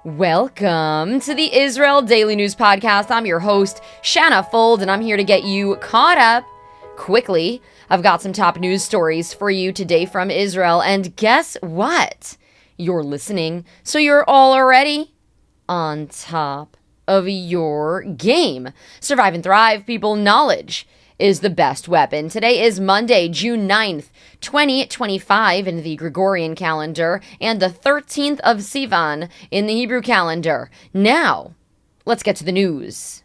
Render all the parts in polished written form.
Welcome to the Israel Daily News Podcast. I'm your host, Shanna Fold, and I'm here to get you caught up quickly. I've got some top news stories for you today from Israel, and guess what? You're listening, so you're all already on top of your game. Survive and thrive, people. Knowledge is the best weapon. Today is Monday, June 9th, 2025 in the Gregorian calendar and the 13th of Sivan in the Hebrew calendar. Now, let's get to the news.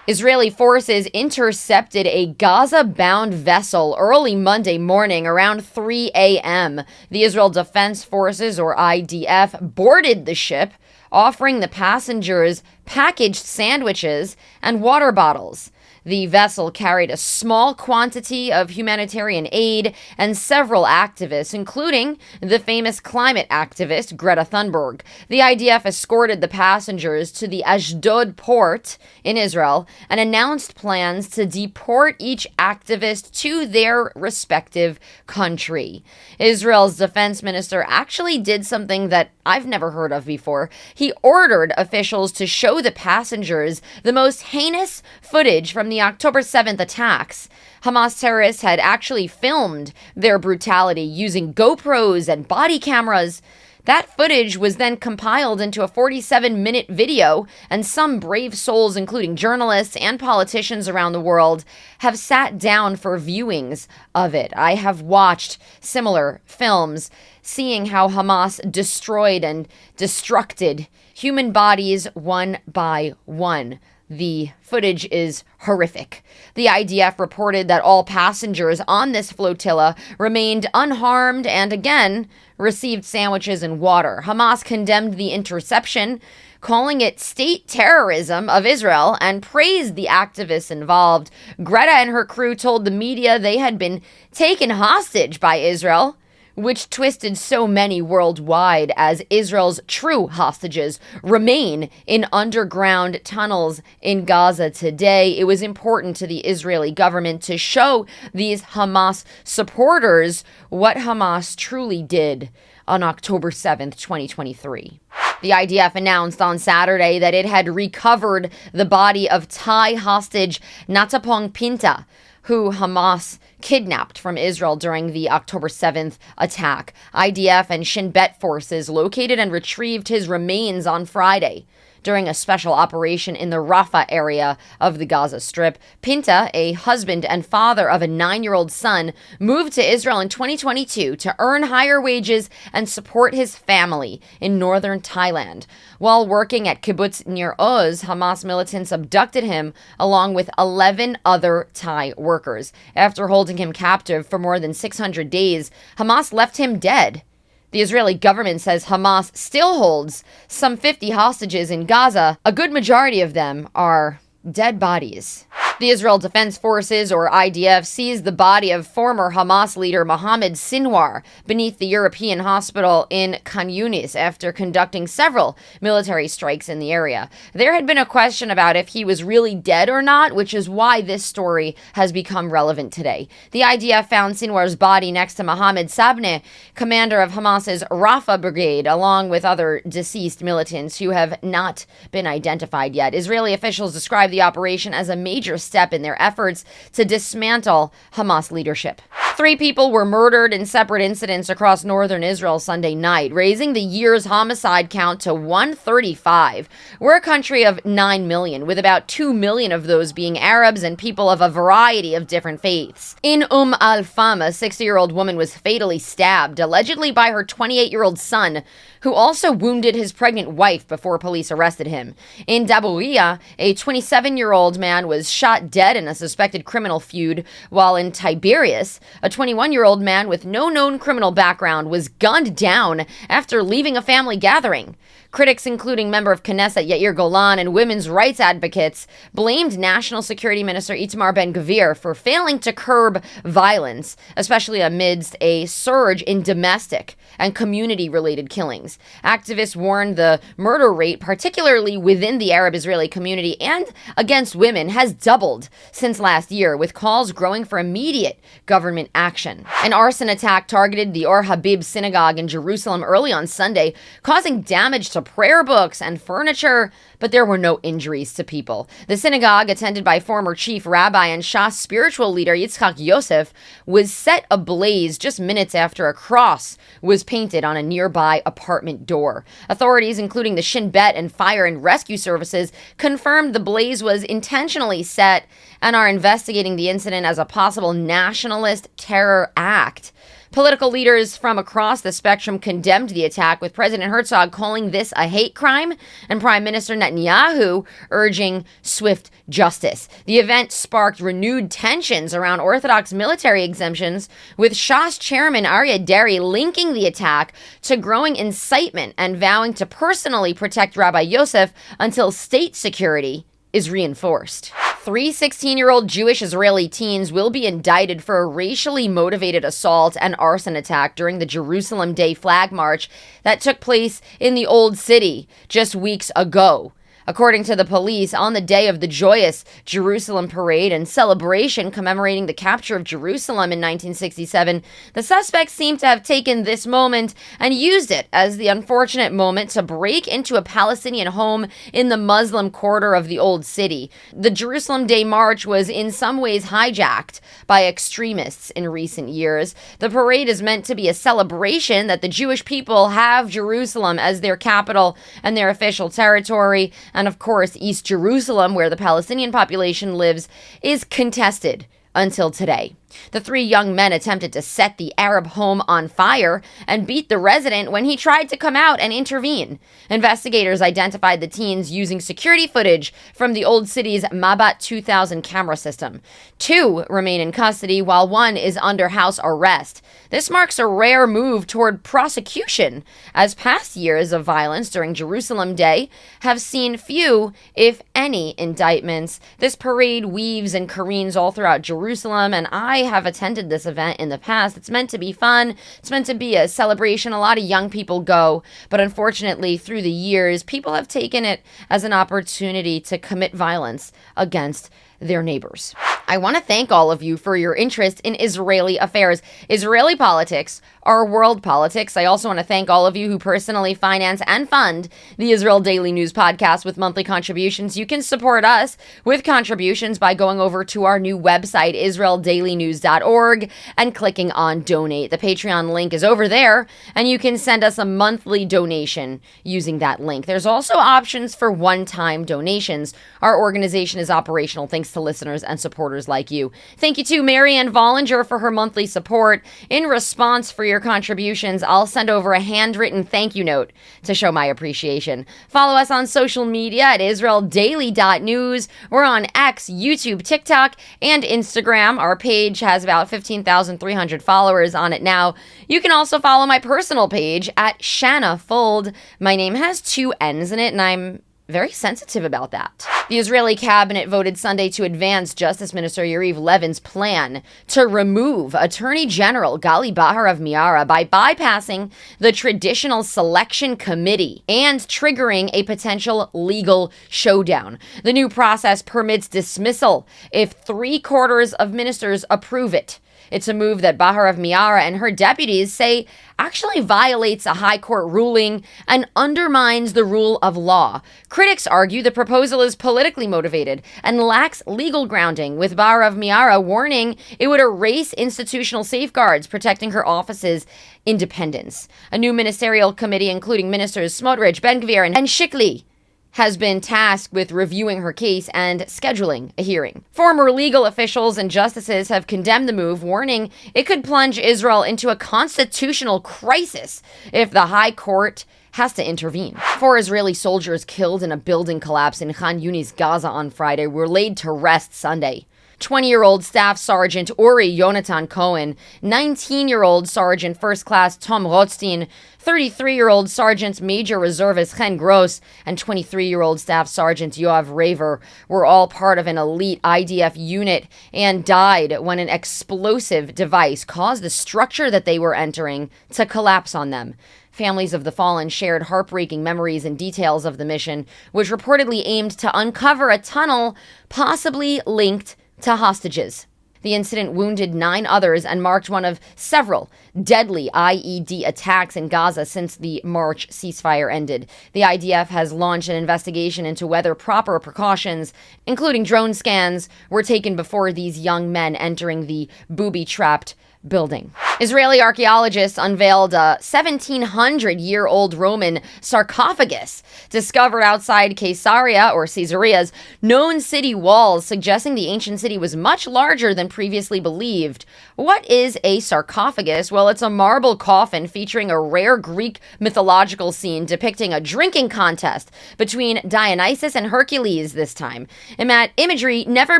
Israeli forces intercepted a Gaza-bound vessel early Monday morning around 3 a.m. The Israel Defense Forces, or IDF, boarded the ship, offering the passengers packaged sandwiches and water bottles. The vessel carried a small quantity of humanitarian aid and several activists, including the famous climate activist Greta Thunberg. The IDF escorted the passengers to the Ashdod port in Israel and announced plans to deport each activist to their respective country. Israel's defense minister actually did something that I've never heard of before. He ordered officials to show the passengers the most heinous footage from the October 7th attacks. Hamas terrorists had actually filmed their brutality using GoPros and body cameras. That footage was then compiled into a 47-minute video, and some brave souls, including journalists and politicians around the world, have sat down for viewings of it. I have watched similar films, seeing how Hamas destroyed and destructed human bodies one by one. The footage is horrific. The IDF reported that all passengers on this flotilla remained unharmed and, again, received sandwiches and water. Hamas condemned the interception, calling it state terrorism of Israel, and praised the activists involved. Greta and her crew told the media they had been taken hostage by Israel, which twisted so many worldwide, as Israel's true hostages remain in underground tunnels in Gaza today. It was important to the Israeli government to show these Hamas supporters what Hamas truly did on October 7th, 2023. The IDF announced on Saturday that it had recovered the body of Thai hostage Nattapong Pinta, who Hamas kidnapped from Israel during the October 7th attack. IDF and Shin Bet forces located and retrieved his remains on Friday during a special operation in the Rafah area of the Gaza Strip. Pinta, a husband and father of a 9-year-old son, moved to Israel in 2022 to earn higher wages and support his family in northern Thailand. While working at kibbutz near Oz, Hamas militants abducted him along with 11 other Thai workers. After holding him captive for more than 600 days, Hamas left him dead. The Israeli government says Hamas still holds some 50 hostages in Gaza. A good majority of them are dead bodies. The Israel Defense Forces, or IDF, seized the body of former Hamas leader Mohammad Sinwar beneath the European hospital in Khan Yunis after conducting several military strikes in the area. There had been a question about if he was really dead or not, which is why this story has become relevant today. The IDF found Sinwar's body next to Mohammad Sabneh, commander of Hamas's Rafah brigade, along with other deceased militants who have not been identified yet. Israeli officials described the operation as a major step in their efforts to dismantle Hamas leadership. 3 people were murdered in separate incidents across northern Israel Sunday night, raising the year's homicide count to 135. We're a country of 9 million, with about 2 million of those being Arabs and people of a variety of different faiths. In al-Fam, a 60-year-old woman was fatally stabbed, allegedly by her 28-year-old son, who also wounded his pregnant wife before police arrested him. In Daburia, a 27-year-old man was shot dead in a suspected criminal feud, while in Tiberias, a 21-year-old man with no known criminal background was gunned down after leaving a family gathering. Critics, including member of Knesset Yair Golan and women's rights advocates, blamed National Security Minister Itamar Ben-Gvir for failing to curb violence, especially amidst a surge in domestic and community-related killings. Activists warned the murder rate, particularly within the Arab-Israeli community and against women, has doubled since last year, with calls growing for immediate government action. An arson attack targeted the Or Habib synagogue in Jerusalem early on Sunday, causing damage to prayer books and furniture, but there were no injuries to people. The synagogue, attended by former chief rabbi and Shas spiritual leader Yitzchak Yosef, was set ablaze just minutes after a cross was painted on a nearby apartment door. Authorities, including the Shin Bet and fire and rescue services, confirmed the blaze was intentionally set and are investigating the incident as a possible nationalist terror act. Political leaders from across the spectrum condemned the attack, with President Herzog calling this a hate crime and Prime Minister Netanyahu urging swift justice. The event sparked renewed tensions around Orthodox military exemptions, with Shas chairman Aryeh Deri linking the attack to growing incitement and vowing to personally protect Rabbi Yosef until state security is reinforced. 3 16-year-old Jewish Israeli teens will be indicted for a racially motivated assault and arson attack during the Jerusalem Day flag march that took place in the Old City just weeks ago. According to the police, on the day of the joyous Jerusalem parade and celebration commemorating the capture of Jerusalem in 1967, the suspects seem to have taken this moment and used it as the unfortunate moment to break into a Palestinian home in the Muslim quarter of the Old City. The Jerusalem Day March was in some ways hijacked by extremists in recent years. The parade is meant to be a celebration that the Jewish people have Jerusalem as their capital and their official territory. And of course, East Jerusalem, where the Palestinian population lives, is contested until today. The 3 young men attempted to set the Arab home on fire and beat the resident when he tried to come out and intervene. Investigators identified the teens using security footage from the Old City's Mabat 2000 camera system. 2 remain in custody while 1 is under house arrest. This marks a rare move toward prosecution, as past years of violence during Jerusalem Day have seen few, if any, indictments. This parade weaves and careens all throughout Jerusalem, and I have attended this event in the past. It's meant to be fun. It's meant to be a celebration. A lot of young people go, but unfortunately, through the years, people have taken it as an opportunity to commit violence against their neighbors. I want to thank all of you for your interest in Israeli affairs. Israeli politics are world politics. I also want to thank all of you who personally finance and fund the Israel Daily News podcast with monthly contributions. You can support us with contributions by going over to our new website, israeldailynews.org, and clicking on donate. The Patreon link is over there, and you can send us a monthly donation using that link. There's also options for one-time donations. Our organization is operational thanks to listeners and supporters like you. Thank you to Marianne Vollinger for her monthly support. In response for your contributions, I'll send over a handwritten thank you note to show my appreciation. Follow us on social media at israeldaily.news. We're on X, YouTube, TikTok, and Instagram. Our page has about 15,300 followers on it now. You can also follow my personal page at Shanna Fold. My name has 2 N's in it, and I'm very sensitive about that. The Israeli cabinet voted Sunday to advance Justice Minister Yariv Levin's plan to remove Attorney General Gali Baharav Miara by bypassing the traditional selection committee and triggering a potential legal showdown. The new process permits dismissal if 3/4 of ministers approve it. It's a move that Baharav Miara and her deputies say actually violates a high court ruling and undermines the rule of law. Critics argue the proposal is politically motivated and lacks legal grounding, with Baharav Miara warning it would erase institutional safeguards protecting her office's independence. A new ministerial committee, including ministers Smotrich, Ben-Gvir, and Shikli, has been tasked with reviewing her case and scheduling a hearing. Former legal officials and justices have condemned the move, warning it could plunge Israel into a constitutional crisis if the High Court has to intervene. 4 Israeli soldiers killed in a building collapse in Khan Yunis, Gaza on Friday were laid to rest Sunday. 20-year-old Staff Sergeant Uri Yonatan Cohen, 19-year-old Sergeant First Class Tom Rothstein, 33-year-old Sergeant Major Reservist Chen Gross, and 23-year-old Staff Sergeant Yoav Raver were all part of an elite IDF unit and died when an explosive device caused the structure that they were entering to collapse on them. Families of the fallen shared heartbreaking memories and details of the mission, which reportedly aimed to uncover a tunnel possibly linked to hostages. The incident wounded 9 others and marked one of several deadly IED attacks in Gaza since the March ceasefire ended. The IDF has launched an investigation into whether proper precautions, including drone scans, were taken before these young men entering the booby-trapped building. Israeli archaeologists unveiled a 1700-year-old Roman sarcophagus discovered outside Caesarea's known city walls, suggesting the ancient city was much larger than previously believed. What is a sarcophagus? Well, it's a marble coffin featuring a rare Greek mythological scene depicting a drinking contest between Dionysus and Hercules this time. Imagery never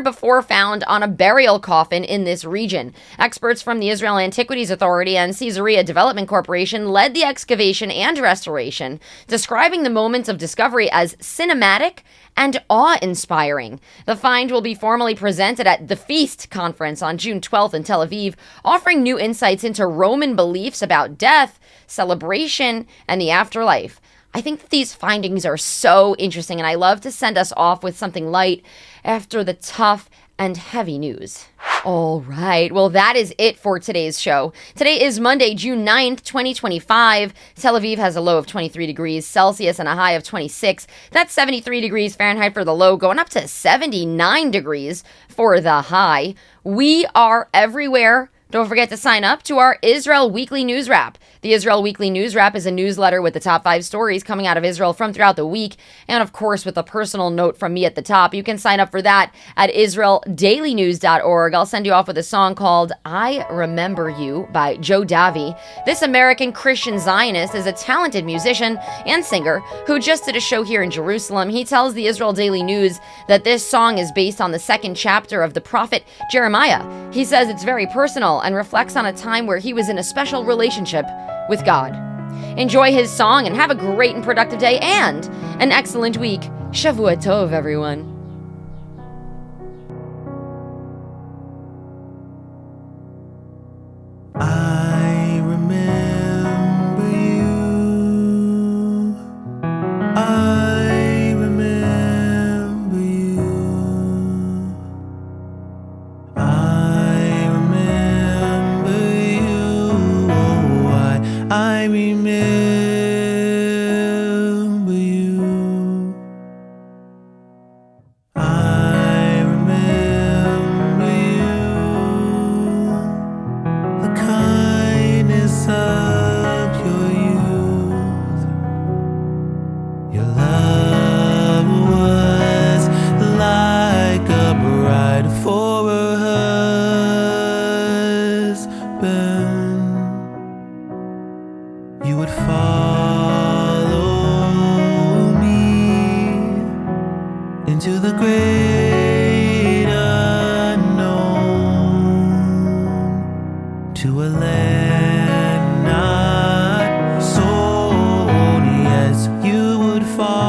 before found on a burial coffin in this region. Experts from the Israel Antiquities Authority and Caesarea Development Corporation led the excavation and restoration, describing the moments of discovery as cinematic and awe-inspiring. The find will be formally presented at the Feast Conference on June 12th in Tel Aviv, offering new insights into Roman beliefs about death, celebration, and the afterlife. I think that these findings are so interesting, and I love to send us off with something light after the tough and heavy news. All right, well, that is it for today's show. Today is Monday, June 9th, 2025. Tel Aviv has a low of 23 degrees Celsius and a high of 26. That's 73 degrees Fahrenheit for the low, going up to 79 degrees for the high. We are everywhere. Don't forget to sign up to our Israel Weekly News Wrap. The Israel Weekly News Wrap is a newsletter with the top 5 stories coming out of Israel from throughout the week, and of course with a personal note from me at the top. You can sign up for that at israeldailynews.org. I'll send you off with a song called I Remember You by Joe Davi. This American Christian Zionist is a talented musician and singer who just did a show here in Jerusalem. He tells the Israel Daily News that this song is based on the 2nd chapter of the prophet Jeremiah. He says it's very personal and reflects on a time where he was in a special relationship with God. Enjoy his song and have a great and productive day and an excellent week. Shavua Tov, everyone. I remember you. I remember you. I remember you. Oh, I remember you. I remember you. The kindness of your youth. Your love was like a bride for a husband. You would follow me into the great unknown, to a land not sown. Yes, you would follow.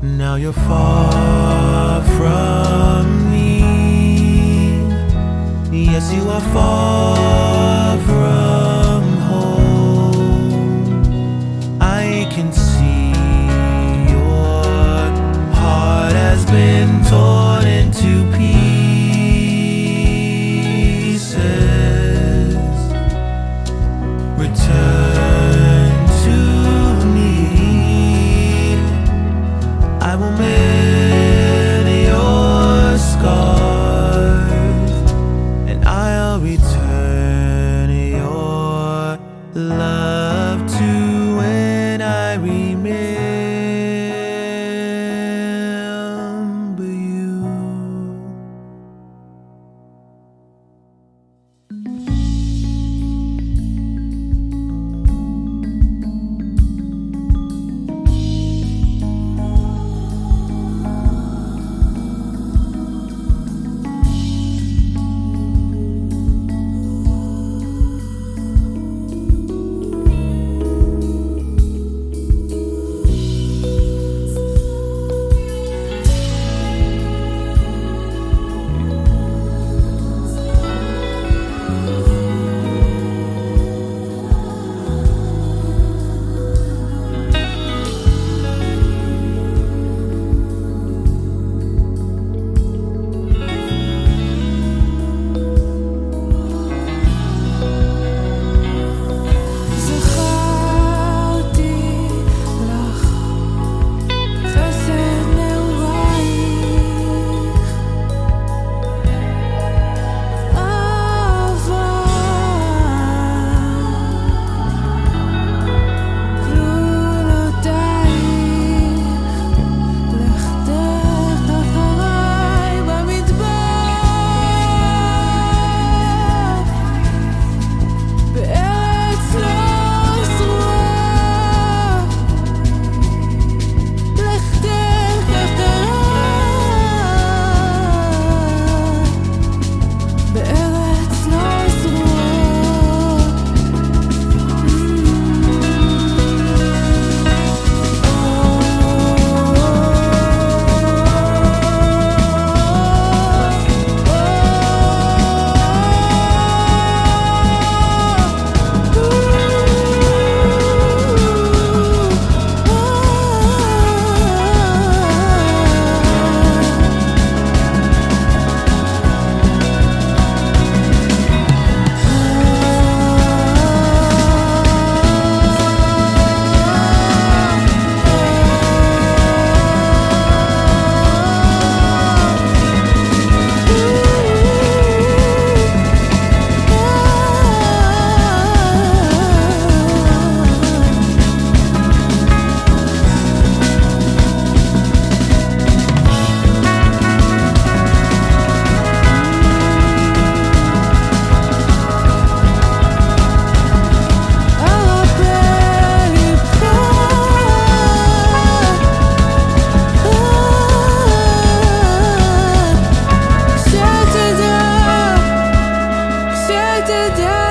Now you're far from me. Yes, you are far from home. I can see your heart has been torn into pieces. Return to me. I will mend your scars, and I'll return your love to when I remember. unexpected day.